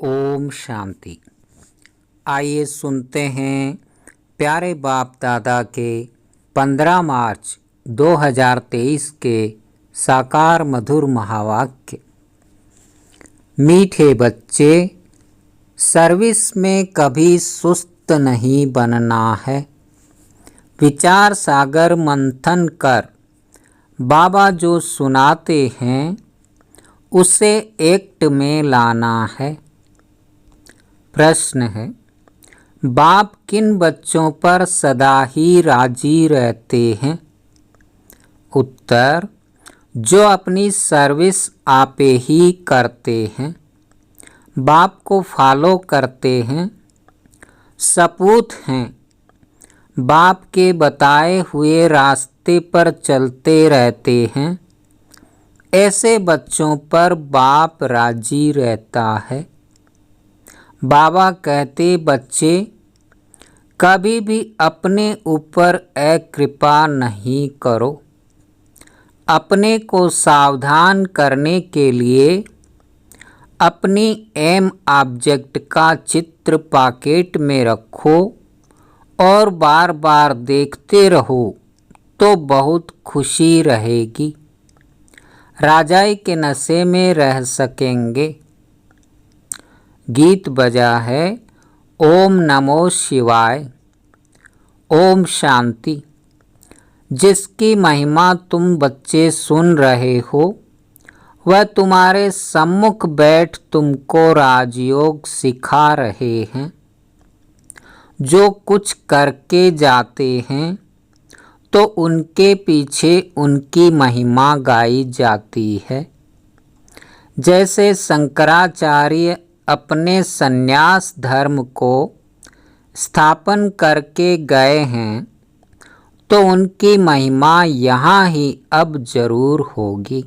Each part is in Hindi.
ओम शांति। आइए सुनते हैं प्यारे बाप दादा के 15 मार्च 2023 के साकार मधुर महावाक्य। मीठे बच्चे, सर्विस में कभी सुस्त नहीं बनना है। विचार सागर मंथन कर बाबा जो सुनाते हैं उसे एक्ट में लाना है। प्रश्न है, बाप किन बच्चों पर सदा ही राजी रहते हैं? उत्तर, जो अपनी सर्विस आपे ही करते हैं, बाप को फॉलो करते हैं, सपूत हैं, बाप के बताए हुए रास्ते पर चलते रहते हैं, ऐसे बच्चों पर बाप राजी रहता है। बाबा कहते, बच्चे कभी भी अपने ऊपर अकृपा नहीं करो। अपने को सावधान करने के लिए अपनी एम ऑब्जेक्ट का चित्र पॉकेट में रखो और बार बार देखते रहो तो बहुत खुशी रहेगी। राजाई के नशे में रह सकेंगे। गीत बजा है ओम नमो शिवाय। ओम शांति। जिसकी महिमा तुम बच्चे सुन रहे हो वह तुम्हारे सम्मुख बैठ तुमको राजयोग सिखा रहे हैं। जो कुछ करके जाते हैं तो उनके पीछे उनकी महिमा गाई जाती है। जैसे शंकराचार्य अपने सन्यास धर्म को स्थापन करके गए हैं तो उनकी महिमा यहाँ ही अब जरूर होगी।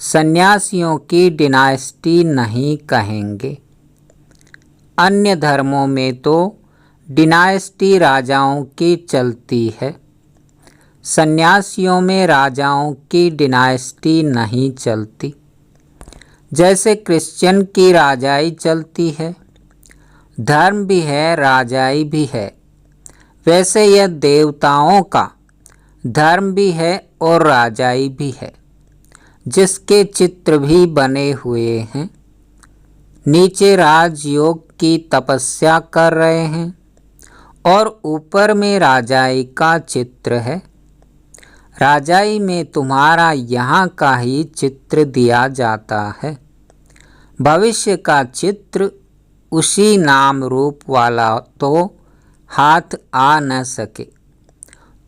सन्यासियों की डिनास्टी नहीं कहेंगे। अन्य धर्मों में तो डिनास्टी राजाओं की चलती है। सन्यासियों में राजाओं की डिनास्टी नहीं चलती। जैसे क्रिश्चियन की राजाई चलती है, धर्म भी है, राजाई भी है, वैसे यह देवताओं का धर्म भी है और राजाई भी है, जिसके चित्र भी बने हुए हैं। नीचे राजयोग की तपस्या कर रहे हैं और ऊपर में राजाई का चित्र है। राजाई में तुम्हारा यहाँ का ही चित्र दिया जाता है। भविष्य का चित्र उसी नाम रूप वाला तो हाथ आ न सके।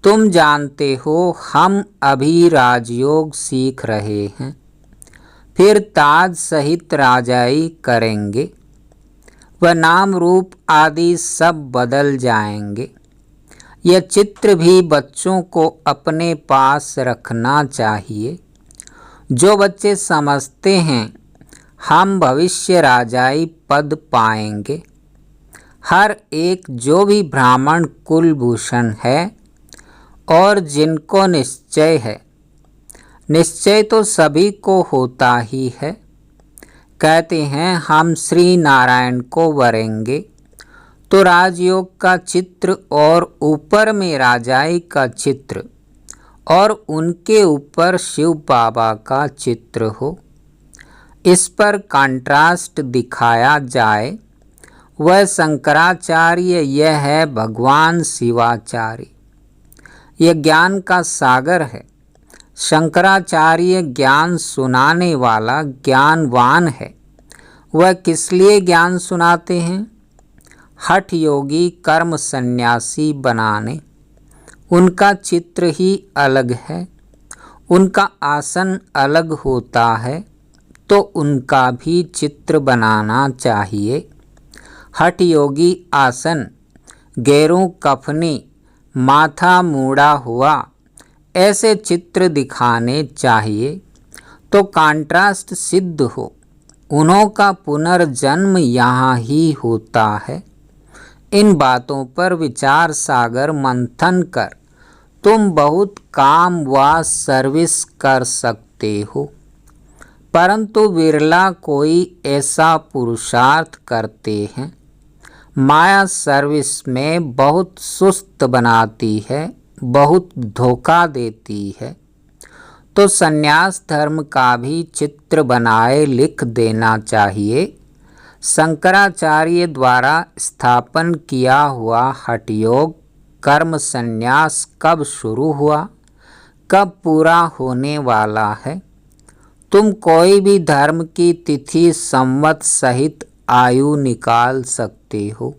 तुम जानते हो हम अभी राजयोग सीख रहे हैं, फिर ताज सहित राजाई करेंगे। वह नाम रूप आदि सब बदल जाएंगे। यह चित्र भी बच्चों को अपने पास रखना चाहिए। जो बच्चे समझते हैं हम भविष्य राजाई पद पाएंगे। हर एक जो भी ब्राह्मण कुलभूषण है और जिनको निश्चय है, निश्चय तो सभी को होता ही है, कहते हैं हम श्री नारायण को वरेंगे, तो राजयोग का चित्र और ऊपर में राजाई का चित्र और उनके ऊपर शिव बाबा का चित्र हो। इस पर कंट्रास्ट दिखाया जाए। वह शंकराचार्य, यह है भगवान शिवाचार्य। यह ज्ञान का सागर है। शंकराचार्य ज्ञान सुनाने वाला ज्ञानवान है। वह किस लिए ज्ञान सुनाते हैं? हठ योगी कर्म सन्यासी बनाने। उनका चित्र ही अलग है। उनका आसन अलग होता है तो उनका भी चित्र बनाना चाहिए। हठ योगी आसन, गैरों कफनी, माथा मूड़ा हुआ, ऐसे चित्र दिखाने चाहिए तो कंट्रास्ट सिद्ध हो। उन्हों का पुनर्जन्म यहाँ ही होता है। इन बातों पर विचार सागर मंथन कर तुम बहुत काम व सर्विस कर सकते हो। परंतु विरला कोई ऐसा पुरुषार्थ करते हैं। माया सर्विस में बहुत सुस्त बनाती है, बहुत धोखा देती है। तो संन्यास धर्म का भी चित्र बनाए लिख देना चाहिए। शंकराचार्य द्वारा स्थापन किया हुआ हठयोग कर्म संन्यास कब शुरू हुआ, कब पूरा होने वाला है। तुम कोई भी धर्म की तिथि संवत सहित आयु निकाल सकते हो।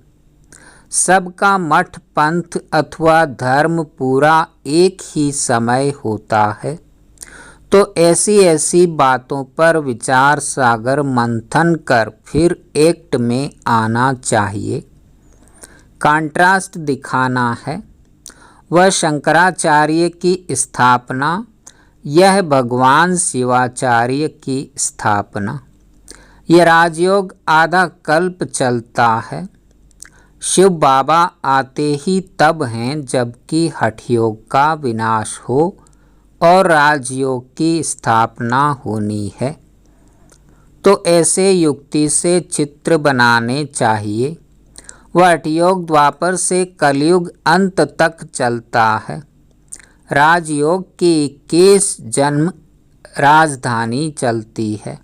सबका मठ पंथ अथवा धर्म पूरा एक ही समय होता है। तो ऐसी ऐसी बातों पर विचार सागर मंथन कर फिर एक्ट में आना चाहिए, कंट्रास्ट दिखाना है। वह शंकराचार्य की स्थापना, यह भगवान शिवाचार्य की स्थापना। यह राजयोग आधा कल्प चलता है। शिव बाबा आते ही तब हैं जबकि हठयोग का विनाश हो और राजयोग की स्थापना होनी है। तो ऐसे युक्ति से चित्र बनाने चाहिए। वह हठयोग द्वापर से कलयुग अंत तक चलता है। राजयोग की 21 जन्म राजधानी चलती है।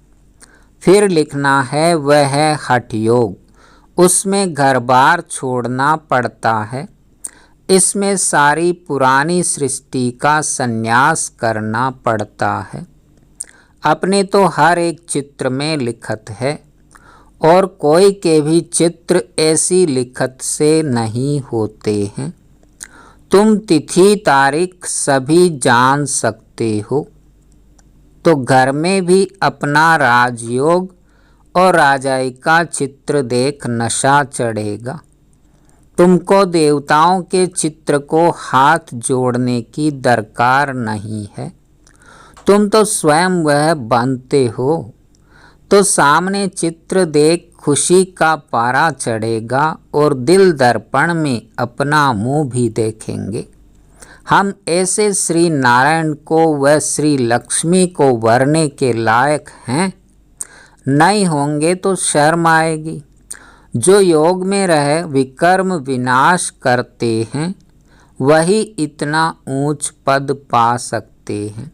फिर लिखना है वह है हठयोग। उसमें घर बार छोड़ना पड़ता है। इसमें सारी पुरानी सृष्टि का संन्यास करना पड़ता है। अपने तो हर एक चित्र में लिखत है और कोई के भी चित्र ऐसी लिखत से नहीं होते हैं। तुम तिथि तारीख सभी जान सकते हो। तो घर में भी अपना राजयोग और राजाई का चित्र देख नशा चढ़ेगा। तुमको देवताओं के चित्र को हाथ जोड़ने की दरकार नहीं है। तुम तो स्वयं वह बनते हो। तो सामने चित्र देख खुशी का पारा चढ़ेगा और दिल दर्पण में अपना मुंह भी देखेंगे। हम ऐसे श्री नारायण को व श्री लक्ष्मी को वरने के लायक हैं। नहीं होंगे तो शर्म आएगी। जो योग में रह विकर्म विनाश करते हैं वही इतना ऊंच पद पा सकते हैं।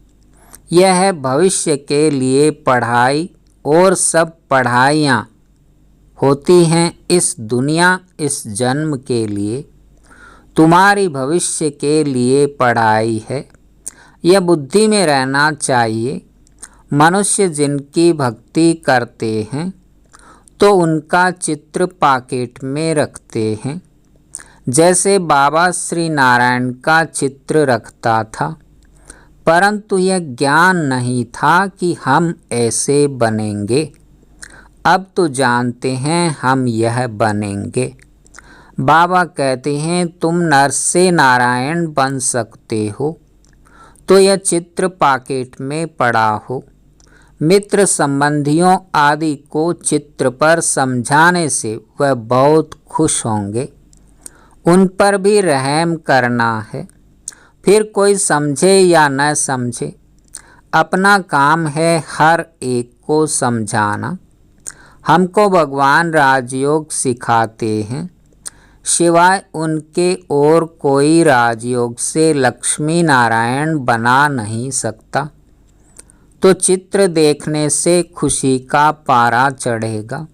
यह है भविष्य के लिए पढ़ाई और सब पढ़ाइयाँ होती हैं इस दुनिया इस जन्म के लिए। तुम्हारी भविष्य के लिए पढ़ाई है। यह बुद्धि में रहना चाहिए। मनुष्य जिनकी भक्ति करते हैं तो उनका चित्र पॉकेट में रखते हैं। जैसे बाबा श्री नारायण का चित्र रखता था, परंतु यह ज्ञान नहीं था कि हम ऐसे बनेंगे। अब तो जानते हैं हम यह बनेंगे। बाबा कहते हैं तुम नर से नारायण बन सकते हो। तो यह चित्र पॉकेट में पड़ा हो। मित्र संबंधियों आदि को चित्र पर समझाने से वह बहुत खुश होंगे। उन पर भी रहम करना है। फिर कोई समझे या न समझे, अपना काम है हर एक को समझाना। हमको भगवान राजयोग सिखाते हैं। सिवाय उनके और कोई राजयोग से लक्ष्मी नारायण बना नहीं सकता। तो चित्र देखने से खुशी का पारा चढ़ेगा।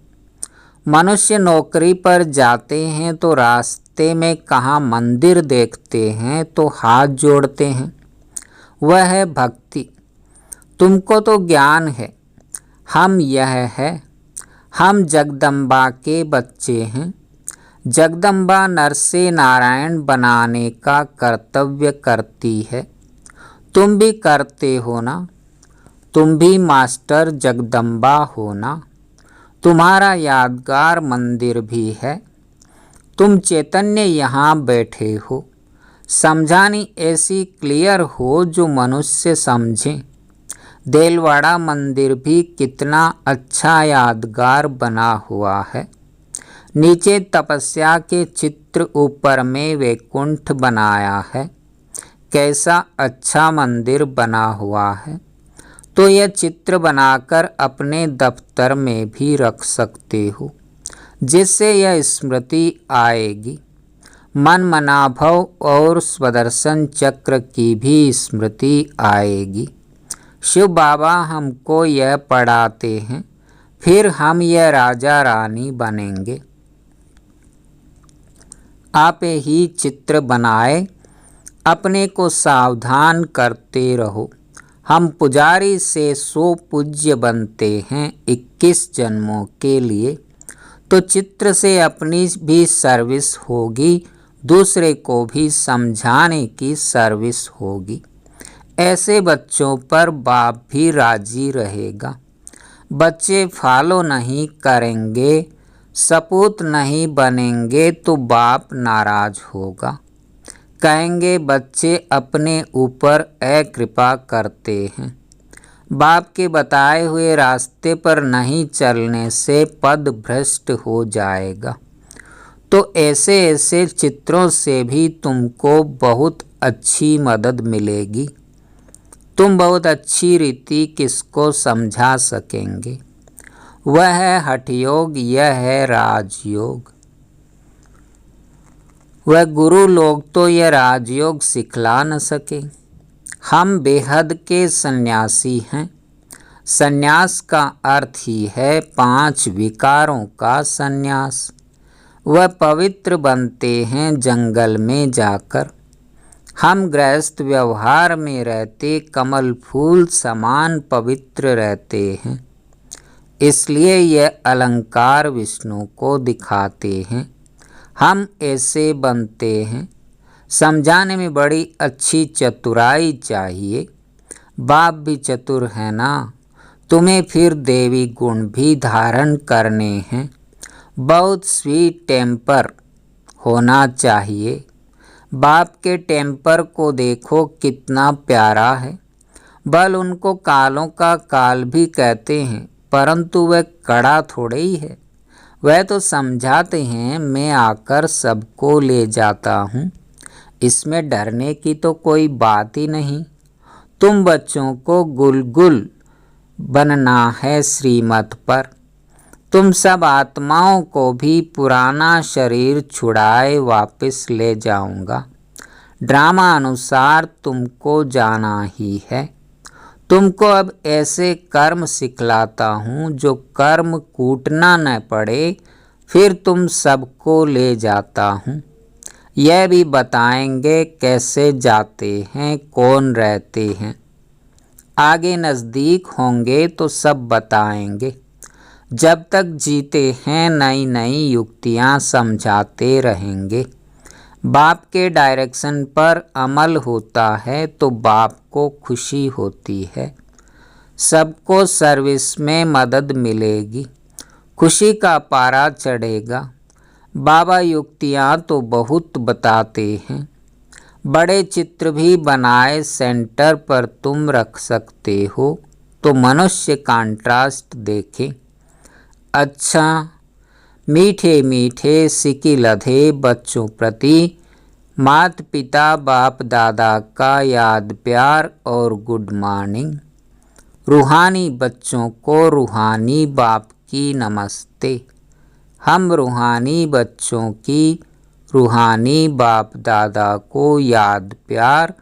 मनुष्य नौकरी पर जाते हैं तो रास्ते में कहाँ मंदिर देखते हैं तो हाथ जोड़ते हैं। वह है भक्ति। तुमको तो ज्ञान है। हम यह है, हम जगदम्बा के बच्चे हैं। जगदम्बा नर से नारायण बनाने का कर्तव्य करती है। तुम भी करते हो ना। तुम भी मास्टर जगदम्बा हो ना। तुम्हारा यादगार मंदिर भी है। तुम चैतन्य यहाँ बैठे हो। समझानी ऐसी क्लियर हो जो मनुष्य समझे। देलवाड़ा मंदिर भी कितना अच्छा यादगार बना हुआ है। नीचे तपस्या के चित्र, ऊपर में वैकुंठ बनाया है। कैसा अच्छा मंदिर बना हुआ है। तो तो यह चित्र बनाकर अपने दफ्तर में भी रख सकते हो, जिससे यह स्मृति आएगी। मनमनाभव और स्वदर्शन चक्र की भी स्मृति आएगी। शिव बाबा हमको यह पढ़ाते हैं, फिर हम यह राजा रानी बनेंगे। आप ही चित्र बनाए, अपने को सावधान करते रहो। हम पुजारी से 100 पूज्य बनते हैं 21 जन्मों के लिए, तो चित्र से अपनी भी सर्विस होगी, दूसरे को भी समझाने की सर्विस होगी। ऐसे बच्चों पर बाप भी राजी रहेगा। बच्चे फॉलो नहीं करेंगे, सपूत नहीं बनेंगे तो बाप नाराज होगा। कहेंगे बच्चे अपने ऊपर अकृपा करते हैं। बाप के बताए हुए रास्ते पर नहीं चलने से पद भ्रष्ट हो जाएगा। तो ऐसे ऐसे चित्रों से भी तुमको बहुत अच्छी मदद मिलेगी। तुम बहुत अच्छी रीति किसको समझा सकेंगे। वह है हठयोग, यह है राजयोग। वह गुरु लोग तो यह राजयोग सिखला न सके। हम बेहद के सन्यासी हैं। सन्यास का अर्थ ही है 5 विकारों का सन्यास। वह पवित्र बनते हैं जंगल में जाकर। हम गृहस्थ व्यवहार में रहते कमल फूल समान पवित्र रहते हैं। इसलिए यह अलंकार विष्णु को दिखाते हैं। हम ऐसे बनते हैं। समझाने में बड़ी अच्छी चतुराई चाहिए। बाप भी चतुर है ना, तुम्हें फिर देवी गुण भी धारण करने हैं। बहुत स्वीट टेम्पर होना चाहिए। बाप के टेम्पर को देखो कितना प्यारा है। बल उनको कालों का काल भी कहते हैं, परंतु वह कड़ा थोड़े ही है। वह तो समझाते हैं मैं आकर सबको ले जाता हूँ। इसमें डरने की तो कोई बात ही नहीं। तुम बच्चों को गुलगुल बनना है श्रीमत पर। तुम सब आत्माओं को भी पुराना शरीर छुड़ाए वापस ले जाऊंगा। ड्रामा अनुसार तुमको जाना ही है। तुमको अब ऐसे कर्म सिखलाता हूँ जो कर्म कूटना न पड़े, फिर तुम सबको ले जाता हूँ। यह भी बताएंगे कैसे जाते हैं, कौन रहते हैं। आगे नज़दीक होंगे तो सब बताएंगे। जब तक जीते हैं नई नई युक्तियाँ समझाते रहेंगे। बाप के डायरेक्शन पर अमल होता है तो बाप को खुशी होती है। सबको सर्विस में मदद मिलेगी, खुशी का पारा चढ़ेगा। बाबा युक्तियाँ तो बहुत बताते हैं। बड़े चित्र भी बनाए सेंटर पर तुम रख सकते हो, तो मनुष्य कंट्रास्ट देखें। अच्छा, मीठे मीठे सिकी लधे बच्चों प्रति माता पिता बाप दादा का याद प्यार और गुड मॉर्निंग। रूहानी बच्चों को रूहानी बाप की नमस्ते। हम रूहानी बच्चों की रूहानी बाप दादा को याद प्यार,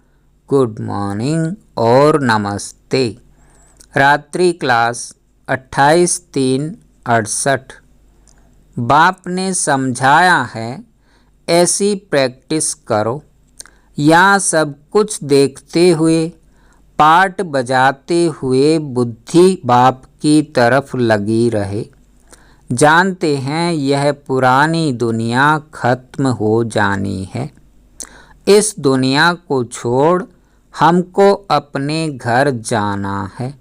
गुड मॉर्निंग और नमस्ते। रात्रि क्लास 28/3/68। बाप ने समझाया है ऐसी प्रैक्टिस करो। यहाँ सब कुछ देखते हुए, पाठ बजाते हुए बुद्धि बाप की तरफ लगी रहे। जानते हैं यह पुरानी दुनिया खत्म हो जानी है। इस दुनिया को छोड़ हमको अपने घर जाना है।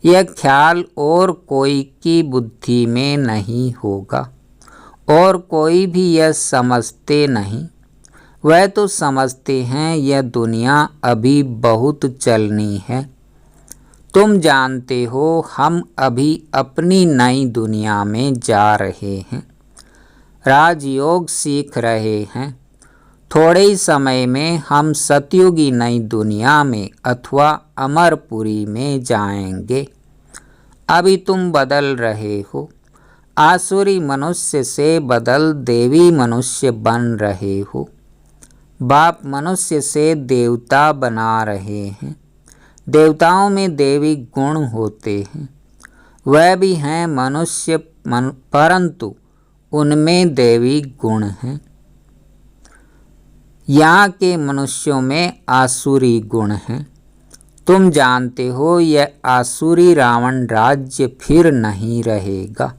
यह ख्याल और कोई की बुद्धि में नहीं होगा, और कोई भी यह समझते नहीं। वह तो समझते हैं यह दुनिया अभी बहुत चलनी है। तुम जानते हो हम अभी अपनी नई दुनिया में जा रहे हैं। राजयोग सीख रहे हैं। थोड़े ही समय में हम सतयुगी नई दुनिया में अथवा अमरपुरी में जाएंगे। अभी तुम बदल रहे हो, आसुरी मनुष्य से बदल देवी मनुष्य बन रहे हो। बाप मनुष्य से देवता बना रहे हैं। देवताओं में देवी गुण होते हैं, वह भी हैं मनुष्य परंतु उनमें देवी गुण हैं। यहाँ के मनुष्यों में आसुरी गुण हैं। तुम जानते हो यह आसुरी रावण राज्य फिर नहीं रहेगा।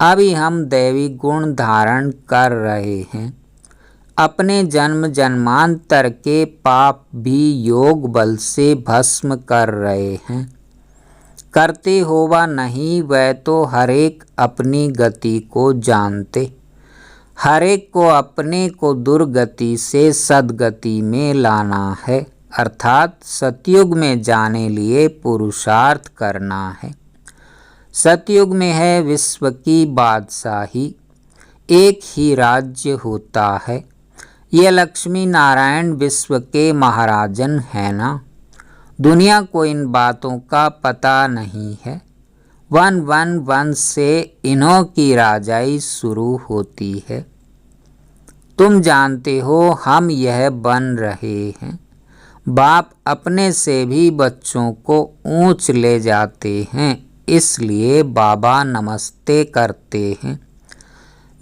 अभी हम दैवी गुण धारण कर रहे हैं। अपने जन्म जन्मांतर के पाप भी योग बल से भस्म कर रहे हैं। करते हो वा नहीं, वह तो हरेक अपनी गति को जानते। हरेक को अपने को दुर्गति से सद्गति में लाना है, अर्थात सतयुग में जाने लिए पुरुषार्थ करना है। सतयुग में है विश्व की बादशाही, एक ही राज्य होता है। ये लक्ष्मी नारायण विश्व के महाराजन हैं ना। दुनिया को इन बातों का पता नहीं है। वन वन वन से इन्हों की राजाई शुरू होती है। तुम जानते हो हम यह बन रहे हैं। बाप अपने से भी बच्चों को ऊंच ले जाते हैं, इसलिए बाबा नमस्ते करते हैं।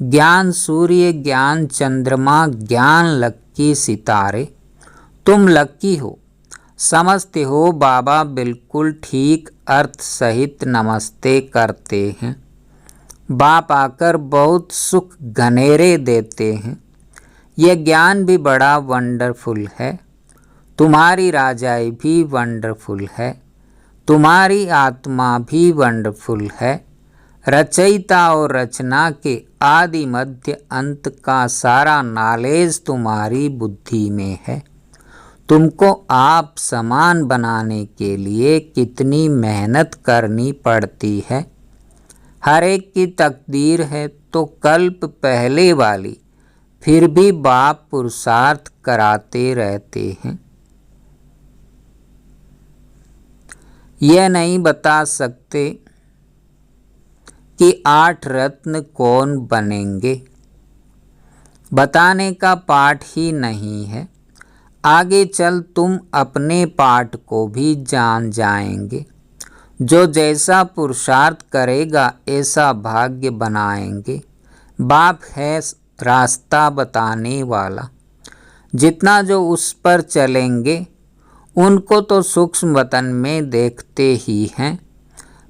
ज्ञान सूर्य, ज्ञान चंद्रमा, ज्ञान लक्की सितारे। तुम लक्की हो, समझते हो। बाबा बिल्कुल ठीक अर्थ सहित नमस्ते करते हैं। बाप आकर बहुत सुख घनेरे देते हैं। यह ज्ञान भी बड़ा वंडरफुल है। तुम्हारी राजाई भी वंडरफुल है। तुम्हारी आत्मा भी वंडरफुल है। रचयिता और रचना के आदि मध्य अंत का सारा नॉलेज तुम्हारी बुद्धि में है। तुमको आप समान बनाने के लिए कितनी मेहनत करनी पड़ती है। हर एक की तकदीर है तो कल्प पहले वाली, फिर भी बाप पुरुषार्थ कराते रहते हैं। यह नहीं बता सकते कि 8 रत्न कौन बनेंगे। बताने का पाठ ही नहीं है। आगे चल तुम अपने पाठ को भी जान जाएंगे। जो जैसा पुरुषार्थ करेगा ऐसा भाग्य बनाएंगे। बाप है रास्ता बताने वाला। जितना जो उस पर चलेंगे उनको तो सूक्ष्म वतन में देखते ही हैं।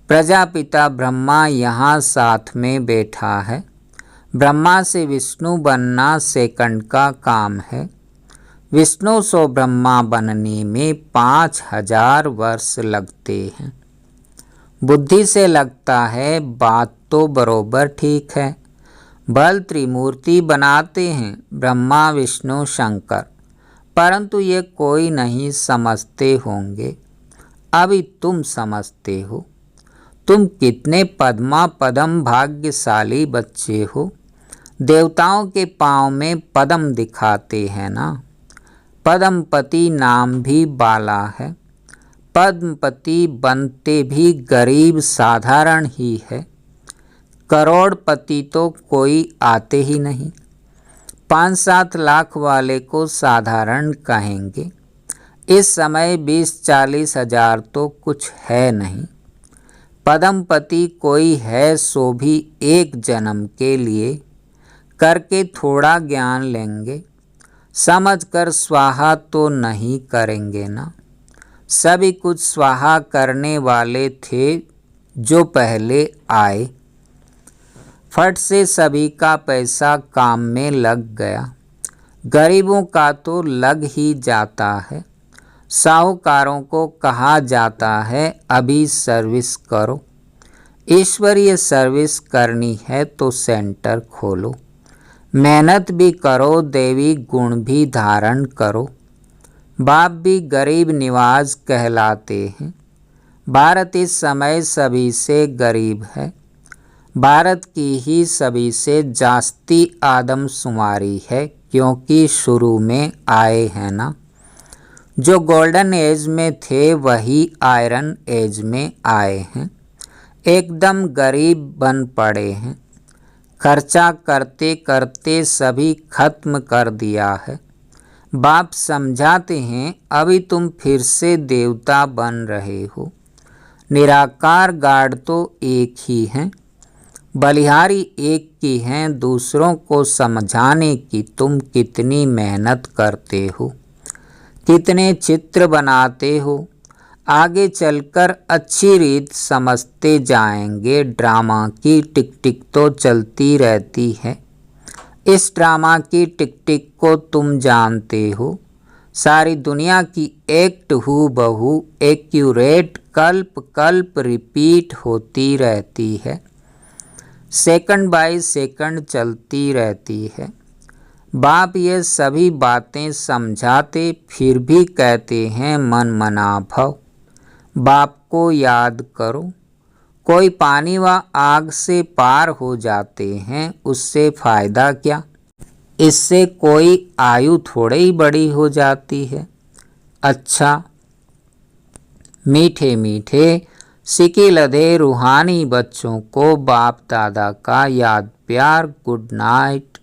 प्रजापिता ब्रह्मा यहाँ साथ में बैठा है। ब्रह्मा से विष्णु बनना सेकंड का काम है। विष्णु सो ब्रह्मा बनने में 5000 वर्ष लगते हैं। बुद्धि से लगता है बात तो बरोबर ठीक है। बल त्रिमूर्ति बनाते हैं ब्रह्मा विष्णु शंकर, परंतु ये कोई नहीं समझते होंगे। अभी तुम समझते हो। तुम कितने पद्मा पदम भाग्यशाली बच्चे हो। देवताओं के पाँव में पद्म दिखाते हैं ना। पद्मपति नाम भी बाला है। पद्मपति बनते भी गरीब साधारण ही है। करोड़पति तो कोई आते ही नहीं। 5-7 लाख वाले को साधारण कहेंगे। इस समय 20-40 हजार तो कुछ है नहीं। पद्मपति कोई है सो भी एक जन्म के लिए करके थोड़ा ज्ञान लेंगे। समझकर स्वाहा तो नहीं करेंगे ना। सभी कुछ स्वाहा करने वाले थे जो पहले आए। फट से सभी का पैसा काम में लग गया। गरीबों का तो लग ही जाता है। साहूकारों को कहा जाता है अभी सर्विस करो। ईश्वरीय सर्विस करनी है तो सेंटर खोलो। मेहनत भी करो, देवी गुण भी धारण करो। बाप भी गरीब निवाज कहलाते हैं। भारत इस समय सभी से गरीब है। भारत की ही सभी से जास्ती आदमशुमारी है, क्योंकि शुरू में आए हैं ना। जो गोल्डन एज में थे वही आयरन एज में आए हैं। एकदम गरीब बन पड़े हैं। खर्चा करते करते सभी खत्म कर दिया है। बाप समझाते हैं अभी तुम फिर से देवता बन रहे हो। निराकार गार्ड तो एक ही हैं, बलिहारी एक की हैं। दूसरों को समझाने की तुम कितनी मेहनत करते हो, कितने चित्र बनाते हो। आगे चलकर अच्छी रीत समझते जाएंगे। ड्रामा की टिक टिक तो चलती रहती है। इस ड्रामा की टिक टिक को तुम जानते हो। सारी दुनिया की एक्ट हूबहू एक्यूरेट कल्प कल्प रिपीट होती रहती है। सेकंड बाय सेकंड चलती रहती है। बाप ये सभी बातें समझाते फिर भी कहते हैं मन मना भव। बाप को याद करो। कोई पानी व आग से पार हो जाते हैं, उससे फ़ायदा क्या। इससे कोई आयु थोड़े ही बड़ी हो जाती है। अच्छा, मीठे मीठे सिके लदे रूहानी बच्चों को बाप दादा का याद प्यार गुड नाइट।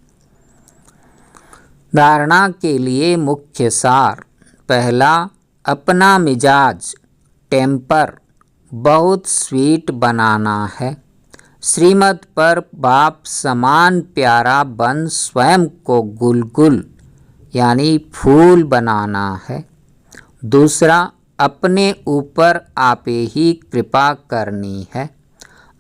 धारणा के लिए मुख्य सार। पहला, अपना मिजाज टेम्पर बहुत स्वीट बनाना है। श्रीमत पर बाप समान प्यारा बन स्वयं को गुलगुल यानी फूल बनाना है। दूसरा, अपने ऊपर आपे ही कृपा करनी है।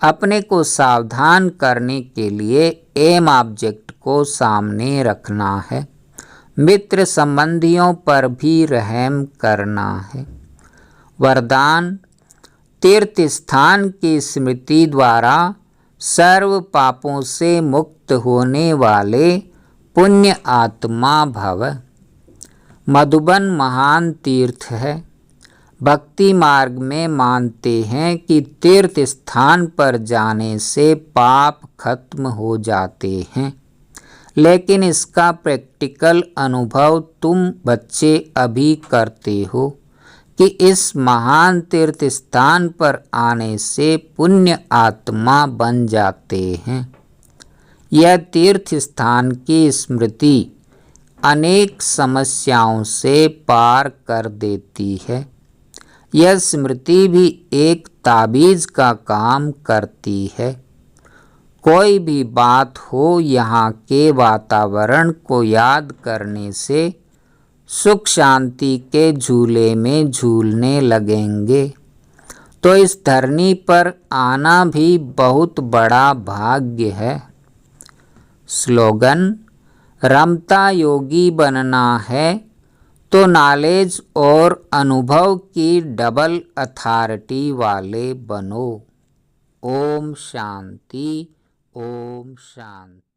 अपने को सावधान करने के लिए एम ऑब्जेक्ट को सामने रखना है। मित्र संबंधियों पर भी रहम करना है। वरदान, तीर्थ स्थान की स्मृति द्वारा सर्व पापों से मुक्त होने वाले पुण्य आत्मा भव। मधुबन महान तीर्थ है। भक्ति मार्ग में मानते हैं कि तीर्थ स्थान पर जाने से पाप खत्म हो जाते हैं, लेकिन इसका प्रैक्टिकल अनुभव तुम बच्चे अभी करते हो कि इस महान तीर्थ स्थान पर आने से पुण्य आत्मा बन जाते हैं। यह तीर्थ स्थान की स्मृति अनेक समस्याओं से पार कर देती है। यह स्मृति भी एक ताबीज़ का काम करती है। कोई भी बात हो, यहाँ के वातावरण को याद करने से सुख शांति के झूले में झूलने लगेंगे। तो इस धरनी पर आना भी बहुत बड़ा भाग्य है। स्लोगन, रमता योगी बनना है तो नॉलेज और अनुभव की डबल अथॉरिटी वाले बनो। ओम शांति, ओम शांति।